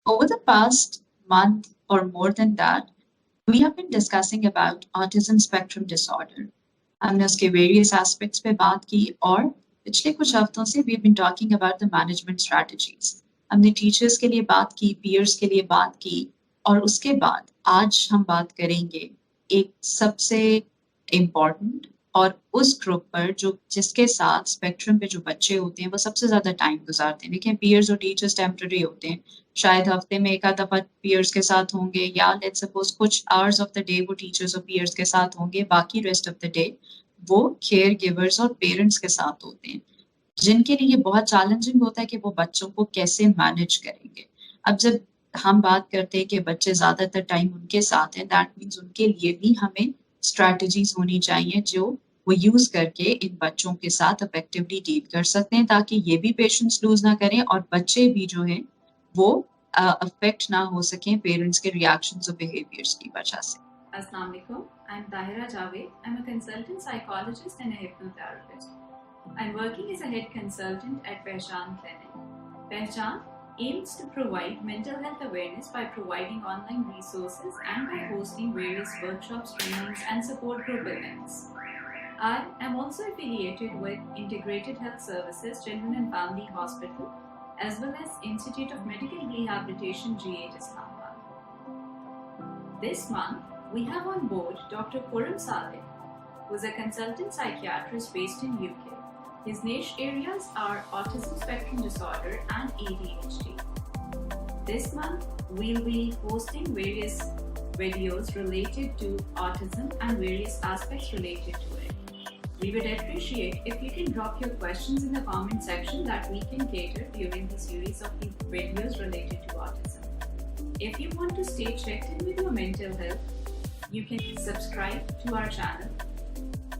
Over the past month or more than that, we have been discussing about autism spectrum disorder. हमने उसके various aspects पे बात की और पिछले कुछ हफ्तों से we have been talking about the management strategies. हमने teachers के लिए बात की, peers के लिए बात की और उसके बाद आज हम बात करेंगे एक सबसे important और उस ग्रुप पर जो जिसके साथ स्पेक्ट्रम पे जो बच्चे होते हैं वो सबसे ज्यादा टाइम गुजारते हैं. देखिए पीयर्स और टीचर्स टेम्पररी होते हैं, शायद हफ्ते में एक आध दफा पीयर्स के साथ होंगे या लेट्स सपोज कुछ आवर्स ऑफ द डे वो टीचर्स और पीयर्स के साथ होंगे, बाकी रेस्ट ऑफ द डे वो केयर गिवर्स और पेरेंट्स के साथ होते हैं, जिनके लिए बहुत चैलेंजिंग होता है कि वो बच्चों को कैसे मैनेज करेंगे. अब जब हम बात करते हैं कि बच्चे ज्यादातर टाइम उनके साथ हैं, दैट मीन्स उनके लिए भी हमें स्ट्रैटेजीज होनी चाहिए जो वो यूज करके इन बच्चों के साथ इफेक्टिवली डील कर सकते हैं, ताकि ये भी पेशेंस लूज ना करें और बच्चे भी जो हैं वो अफेक्ट ना हो सकें पेरेंट्स के रिएक्शंस और बिहेवियर्स की वजह से. Assalamu alaikum. I'm Tahira Javed. I'm a consultant psychologist and a hypnotherapist. I'm working as a head consultant at Pehchan Clinic. Pehchan aims to provide mental health awareness by providing online resources and by hosting various workshops, trainings, and support group events. I am also affiliated with Integrated Health Services Children and Family Hospital as well as Institute of Medical Rehabilitation GH Islamabad. This month, we have on board Dr. Khurram Saleh, who is a consultant psychiatrist based in UK. His niche areas are autism spectrum disorder and ADHD. This month, we'll be hosting various videos related to autism and various aspects related to it. We would appreciate if you can drop your questions in the comment section that we can cater during the series of the videos related to autism. If you want to stay checked in with your mental health, you can subscribe to our channel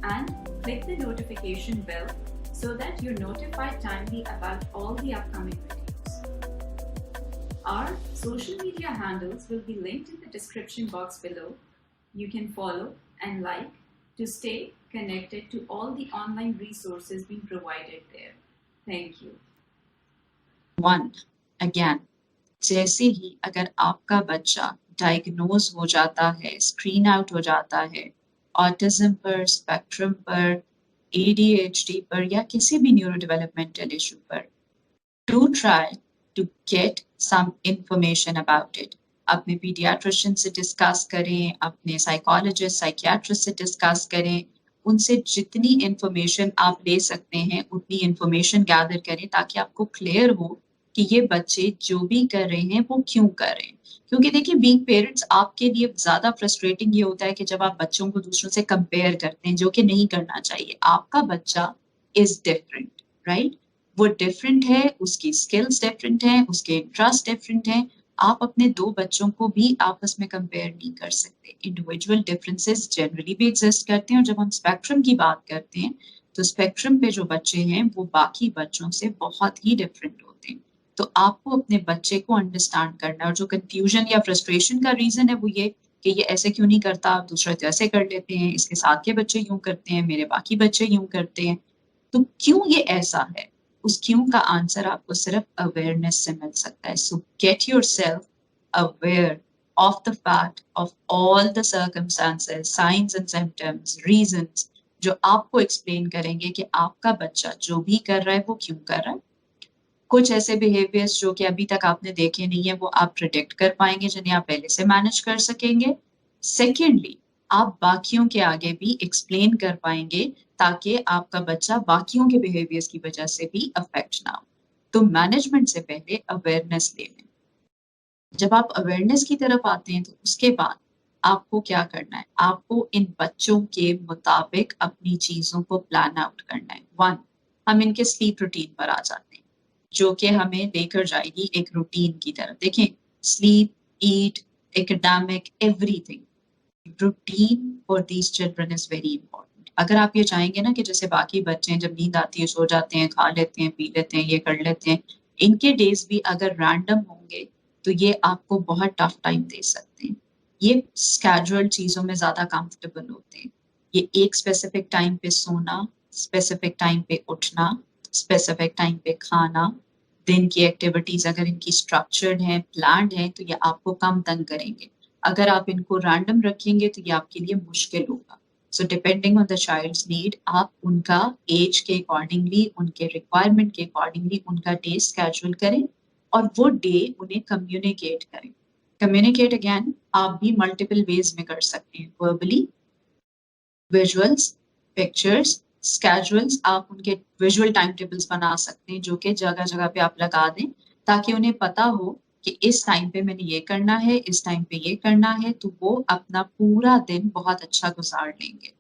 and click the notification bell so that you're notified timely about all the upcoming videos. Our social media handles will be linked in the description box below. You can follow and like to stay connected to all the online resources being provided there. Thank you. One, again, जैसे ही अगर आपका बच्चा diagnose हो जाता है, screen out हो जाता है ऑटिज्म पर, स्पेक्ट्रम पर, ADHD पर या किसी भी न्यूरो डेवलपमेंटल इशू पर, do try to get some information about it. अपने पीडियाट्रिशियन से डिस्कस करें, अपने साइकोलॉजिस्ट, साइकियाट्रिस्ट से डिस्कस करें, उनसे जितनी इंफॉर्मेशन आप ले सकते हैं उतनी इंफॉर्मेशन गैदर करें ताकि आपको क्लियर हो कि ये बच्चे जो भी कर रहे हैं वो क्यों कर रहे हैं. क्योंकि देखिए बीइंग पेरेंट्स आपके लिए ज्यादा फ्रस्ट्रेटिंग ये होता है कि जब आप बच्चों को दूसरों से कंपेयर करते हैं, जो कि नहीं करना चाहिए. आपका बच्चा इज डिफरेंट, राइट? वो डिफरेंट है, उसकी स्किल्स डिफरेंट है, उसके इंटरेस्ट डिफरेंट है. आप अपने दो बच्चों को भी आपस में कंपेयर नहीं कर सकते. इंडिविजुअल डिफरेंसेस जनरली भी एग्जिस्ट करते हैं और जब हम स्पेक्ट्रम की बात करते हैं तो स्पेक्ट्रम पे जो बच्चे हैं वो बाकी बच्चों से बहुत ही डिफरेंट होते हैं. तो आपको अपने बच्चे को अंडरस्टैंड करना है. और जो कंफ्यूजन या फ्रस्ट्रेशन का रीजन है वो ये कि ये ऐसे क्यों नहीं करता, दूसरे तो ऐसे कर लेते हैं, इसके साथ के बच्चे यूं करते हैं, मेरे बाकी बच्चे यूं करते हैं. तो क्यों ये ऐसा है, उस क्यों का आंसर आपको सिर्फ अवेयरनेस से मिल सकता है. सो get yourself aware of the fact of all the circumstances, science and symptoms, reasons जो आपको एक्सप्लेन करेंगे कि आपका बच्चा जो भी कर रहा है वो क्यों कर रहा है. कुछ ऐसे बिहेवियर्स जो कि अभी तक आपने देखे नहीं है वो आप प्रिडिक्ट कर पाएंगे, जिन्हें आप पहले से मैनेज कर सकेंगे. सेकेंडली, आप बाकियों के आगे भी एक्सप्लेन कर पाएंगे ताकि आपका बच्चा बाकियों के बिहेवियर्स की वजह से भी अफेक्ट ना हो. तो मैनेजमेंट से पहले अवेयरनेस ले लें. जब आप अवेयरनेस की तरफ आते हैं तो उसके बाद आपको क्या करना है, आपको इन बच्चों के मुताबिक अपनी चीजों को प्लान आउट करना है. वन, हम इनके स्लीप रूटीन पर आ जाते हैं जो कि हमें लेकर जाएगी एक रूटीन की तरफ. देखें, sleep, eat, academic, everything, routine for these children is very important. अगर आप ये चाहेंगे ना कि जैसे बाकी बच्चे हैं जब नींद आती है सो जाते हैं, खा लेते हैं, पी लेते हैं, ये कर लेते हैं, इनके डेज भी अगर रैंडम होंगे तो ये आपको बहुत टफ टाइम दे सकते हैं. ये स्केड्यूल्ड चीजों में ज्यादा कंफर्टेबल होते हैं. ये एक स्पेसिफिक टाइम पे सोना, स्पेसिफिक टाइम पे उठना, स्पेसिफिक टाइम पे खाना, दिन की एक्टिविटीज अगर इनकी स्ट्रक्चर्ड हैं, प्लान्ड हैं, तो ये आपको कम तंग करेंगे। अगर आप इनको रैंडम रखेंगे तो ये आपके लिए मुश्किल होगा। So depending on the child's need, आप उनका एज के अकॉर्डिंगली, उनके रिक्वायरमेंट के अकॉर्डिंगली उनका डे स्केड्यूल करें और वो डे उन्हें कम्युनिकेट करें। कम्युनिकेट अगेन आप भी मल्टीपल वेज में कर सकते हैं, वर्बली, विजुअल्स, पिक्चर्स, स्केजुअल्स। आप उनके विजुअल टाइम टेबल्स बना सकते हैं जो कि जगह जगह पे आप लगा दें, ताकि उन्हें पता हो कि इस टाइम पे मैंने ये करना है, इस टाइम पे ये करना है, तो वो अपना पूरा दिन बहुत अच्छा गुजार लेंगे।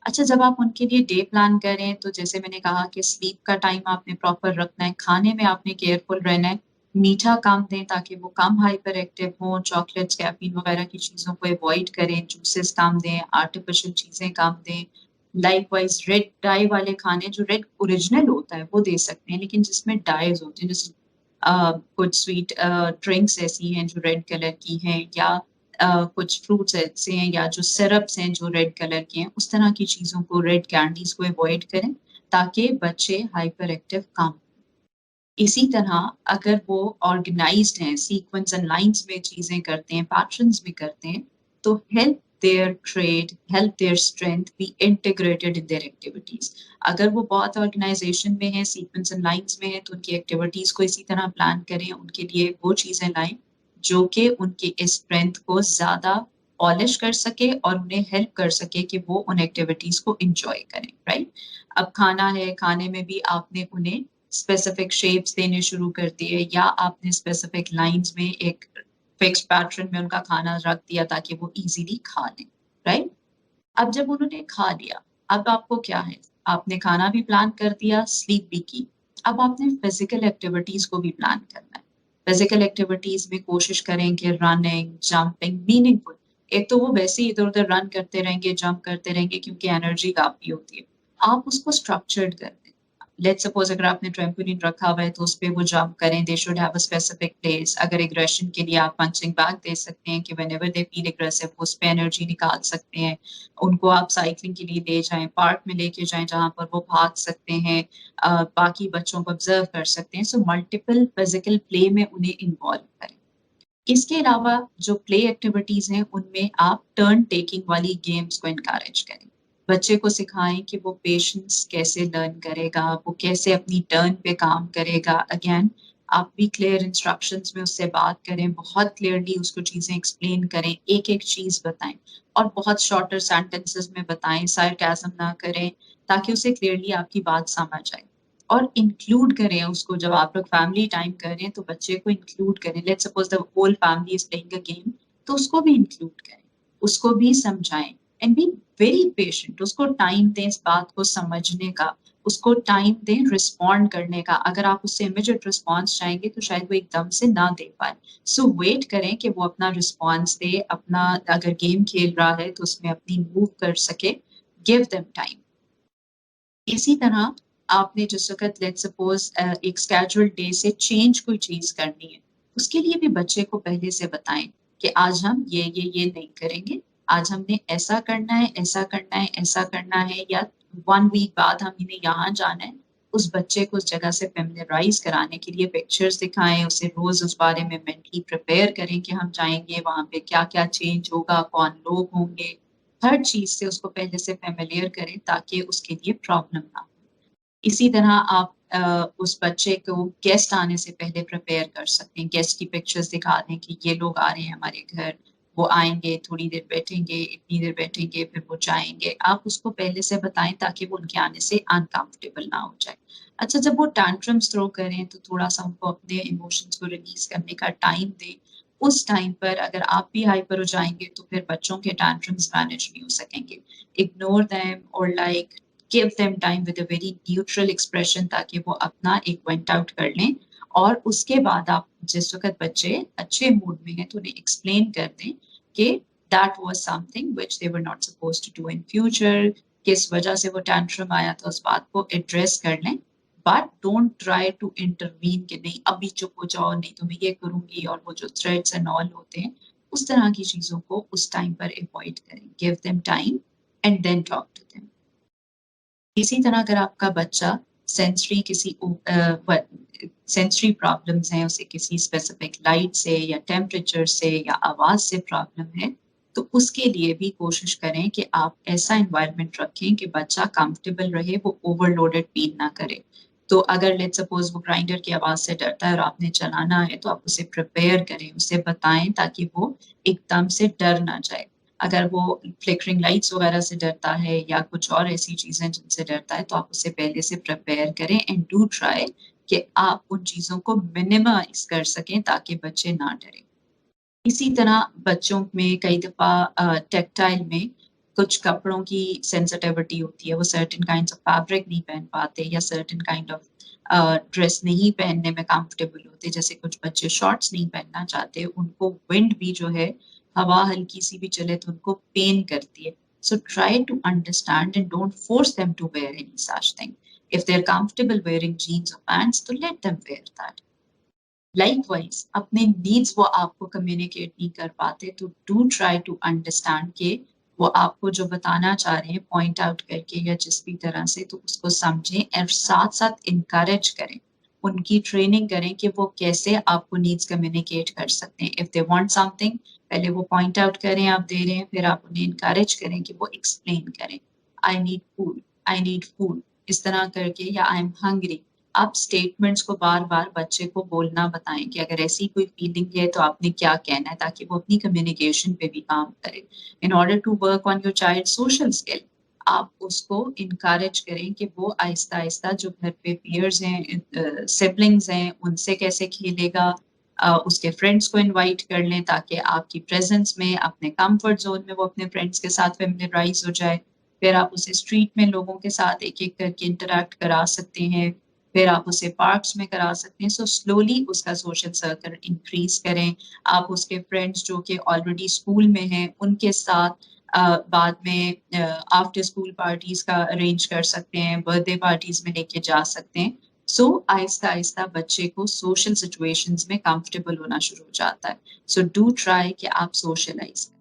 अच्छा, जब आप उनके लिए डे प्लान करें तो जैसे मैंने कहा कि स्लीप का टाइम आपने प्रॉपर रखना है, खाने में आपने केयरफुल रहना है, मीठा कम दें ताकि वो कम हाइपर एक्टिव हों, चॉकलेट्स, कैफीन वगैरह की चीज़ों को अवॉइड करें, जूसेस कम दें, आर्टिफिशियल चीज़ें कम दें। लाइकवाइज रेड डाई वाले खाने, जो रेड ओरिजिनल होता है वो दे सकते हैं, लेकिन जिसमें डाइज होते हैं, जैसे कुछ स्वीट ड्रिंक्स ऐसी हैं जो रेड कलर की हैं, या कुछ फ्रूट्स ऐसे हैं या जो सिरप्स हैं जो रेड कलर के हैं, उस तरह की चीज़ों को, रेड कैंडीज को अवॉइड करें ताकि बच्चे हाइपर एक्टिव कम। इसी तरह अगर वो ऑर्गेनाइज्ड हैं, सीक्वेंस एंड लाइंस में चीज़ें करते हैं, पैटर्न्स में करते हैं, तो help their trade, help their strength be integrated in their activities. अगर वो बहुत ऑर्गेनाइजेशन में है, सीक्वेंस एंड लाइंस में है, तो उनकी एक्टिविटीज को इसी तरह प्लान करें, उनके लिए वो चीज़ें लाएं जो कि उनकी स्ट्रेंथ को ज़्यादा पॉलिश कर सके और उन्हें हेल्प कर सके कि वो उन एक्टिविटीज को इंजॉय करें, राइट। अब खाना है, खाने में भी आपने उन्हें स्पेसिफिक शेप्स देने शुरू कर दिए, या आपने स्पेसिफिक लाइंस में एक फिक्स पैटर्न में उनका खाना रख दिया ताकि वो इजीली खा लें, राइट। अब जब उन्होंने खा लिया, अब आपको क्या है, आपने खाना भी प्लान कर दिया, स्लीप भी की, अब आपने फिजिकल एक्टिविटीज को भी प्लान करना है। फिजिकल एक्टिविटीज में कोशिश करें कि रनिंग, जंपिंग, मीनिंगफुल। एक तो वो वैसे ही इधर उधर रन करते रहेंगे, जंप करते रहेंगे क्योंकि एनर्जी काफी होती है, आप उसको स्ट्रक्चर्ड कर दें। लेट्स सपोज अगर आपने ट्रेम्पोलिन रखा हुआ है तो उस पे वो जंप करें, they should have a specific place. अगर एग्रेशन के लिए आप पंचिंग बैग दे सकते हैं कि व्हेनेवर दे फील एग्रेसिव वो उस पे एनर्जी निकाल सकते हैं। उनको आप साइकिलिंग के लिए ले जाएं, पार्क में लेके जाएं जहां पर वो भाग सकते हैं, बाकी बच्चों को ऑब्जर्व कर सकते हैं। सो मल्टीपल फिजिकल प्ले में उन्हें इन्वॉल्व करें। इसके अलावा जो प्ले एक्टिविटीज हैं उनमें आप टर्न टेकिंग वाली गेम्स को इनकरेज करें। बच्चे को सिखाएं कि वो पेशेंस कैसे लर्न करेगा, वो कैसे अपनी टर्न पे काम करेगा। अगेन, आप भी क्लियर इंस्ट्रक्शंस में उससे बात करें, बहुत क्लियरली उसको चीजें एक्सप्लेन करें, एक एक चीज बताएं और बहुत शॉर्टर सेंटेंसेस में बताएं, सार्केज्म ना करें, ताकि उसे क्लियरली आपकी बात समझ आए। और इंक्लूड करें उसको, जब आप लोग फैमिली टाइम करें तो बच्चे को इंक्लूड करें। Let's suppose the whole family is playing a game, तो उसको भी इंक्लूड करें, उसको भी समझाएं एंड बी वेरी पेशेंट। उसको टाइम दें इस बात को समझने का, उसको टाइम दें रिस्पॉन्ड करने का। अगर आप उससे इमीडिएट रिस्पॉन्स चाहेंगे तो शायद वो एकदम से ना दे पाए। सो वेट करें कि वो अपना रिस्पॉन्स दे, अपना अगर गेम खेल रहा है तो उसमें अपनी मूव कर सके। Give them time. इसी तरह आपने जिस वक्त लेट्स सपोज एक स्केड्यूल डे से चेंज कोई चीज करनी है, उसके लिए भी बच्चे को पहले से बताएं कि आज हम ये नहीं करेंगे, आज हमने ऐसा करना है, ऐसा करना है, ऐसा करना है, या 1 वीक बाद हम इन्हें यहाँ जाना है। उस बच्चे को उस जगह से फेमिलियराइज कराने के लिए पिक्चर्स दिखाएं, उसे रोज उस बारे में मेंटली प्रिपेयर करें कि हम जाएंगे वहां पे, क्या क्या चेंज होगा, कौन लोग होंगे, हर चीज से उसको पहले से फेमिलियर करें ताकि उसके लिए प्रॉब्लम ना हो। इसी तरह आप उस बच्चे को गेस्ट आने से पहले प्रिपेयर कर सकते हैं। गेस्ट की पिक्चर्स दिखा दें कि ये लोग आ रहे हैं हमारे घर, वो आएंगे, थोड़ी देर बैठेंगे, इतनी देर बैठेंगे, फिर वो जाएंगे। आप उसको पहले से बताएं ताकि वो उनके आने से अनकंफर्टेबल ना हो जाए। अच्छा, जब वो टैंट्रम्स थ्रो करें तो थोड़ा सा उनको अपने इमोशंस को रिलीज करने का टाइम दें। उस टाइम पर अगर आप भी हाइपर हो जाएंगे तो फिर बच्चों के टैंट्रम्स मैनेज नहीं हो सकेंगे। इग्नोर देम और like give them time with a very neutral expression ताकि वो अपना एक वेंट आउट कर लें। और उसके बाद आप जिस वक्त बच्चे अच्छे मूड में हैं तो उन्हें एक्सप्लेन कर दें कि that was something which they were not supposed to do in future, किस वजह से वो टैंट्रम आया था उस बात को एड्रेस कर लें। But don't try to intervene कि नहीं अभी चुप हो जाओ, नहीं तो मैं ये करूंगी, और वो जो थ्रेट्स एंड ऑल होते हैं उस तरह की चीजों को उस टाइम पर अवॉइड करें। Give them time and then talk to them. इसी तरह अगर आपका बच्चा सेंसरी किसी सेंसरी प्रॉब्लम्स हैं, उसे किसी स्पेसिफिक लाइट से या टेम्परेचर से या आवाज से प्रॉब्लम है, तो उसके लिए भी कोशिश करें कि आप ऐसा एनवायरनमेंट रखें कि बच्चा कंफर्टेबल रहे, वो ओवरलोडेड फील ना करे। तो अगर लेट्स सपोज वो ग्राइंडर की आवाज से डरता है और आपने चलाना है, तो आप उसे प्रिपेयर करें, उसे बताएं ताकि वो एकदम से डर ना जाए। अगर वो फ्लिकरिंग लाइट्स वगैरह से डरता है या कुछ और ऐसी चीजें जिनसे डरता है, तो आप उसे पहले से प्रिपेयर करें एंड डू ट्राई कि आप उन चीजों को मिनिमाइज कर सकें ताकि बच्चे ना डरें। इसी तरह बच्चों में कई दफा टेक्टाइल में कुछ कपड़ों की सेंसिटिविटी होती है, वो सर्टेन काइंड्स ऑफ फैब्रिक नहीं पहन पाते या सर्टेन काइंड ऑफ ड्रेस नहीं पहनने में कंफर्टेबल होते, जैसे कुछ बच्चे शॉर्ट्स नहीं पहनना चाहते, उनको विंड भी जो है, हवा हल्की सी भी चले तो उनको पेन करती है। So try to understand and don't force them to wear any such thing. If they are comfortable wearing jeans और पैंट्स, तो let them wear that. Likewise अपने नीड्स वो आपको कम्युनिकेट नहीं कर पाते, तो डू ट्राई टू अंडरस्टैंड के वो आपको जो बताना चाह रहे हैं पॉइंट आउट करके या जिस भी तरह से, तो उसको समझें और साथ साथ इनकरेज करें, उनकी ट्रेनिंग करें कि वो कैसे आपको नीड्स कम्युनिकेट कर सकते हैं। इफ दे वांट समथिंग, पहले वो पॉइंट आउट करें आप दे रहे हैं, फिर आप उन्हें इनकरेज करें कि वो एक्सप्लेन करें, I need food, I need food, इस तरह करके, या आई एम हंग्री। आप स्टेटमेंट्स को बार बार बच्चे को बोलना बताएं कि अगर ऐसी कोई फीलिंग है तो आपने क्या कहना है, ताकि वो अपनी कम्युनिकेशन पे भी काम करे। In order to work on your child social skill, आप उसको इनकरेज करें कि वो आहिस्ता आहिस्ता जो घर पे पीयर्स हैं, सिबलिंग्स हैं, उनसे कैसे खेलेगा, उसके फ्रेंड्स को इनवाइट कर लें ताकि आपकी प्रेजेंस में अपने कंफर्ट जोन में वो अपने फ्रेंड्स के साथ फेमिलियराइज हो जाए। फिर आप उसे स्ट्रीट में लोगों के साथ एक एक करके इंटरेक्ट करा सकते हैं, फिर आप उसे पार्क्स में करा सकते हैं। सो स्लोली उसका सोशल सर्कल इंक्रीज करें। आप उसके फ्रेंड्स जो कि ऑलरेडी स्कूल में हैं उनके साथ बाद में आफ्टर स्कूल पार्टीज का अरेंज कर सकते हैं, बर्थडे पार्टीज में लेके जा सकते हैं। सो आहिस्ता आहिस्ता बच्चे को सोशल सिचुएशंस में कंफर्टेबल होना शुरू हो जाता है। सो डू ट्राई कि आप सोशलाइज करें।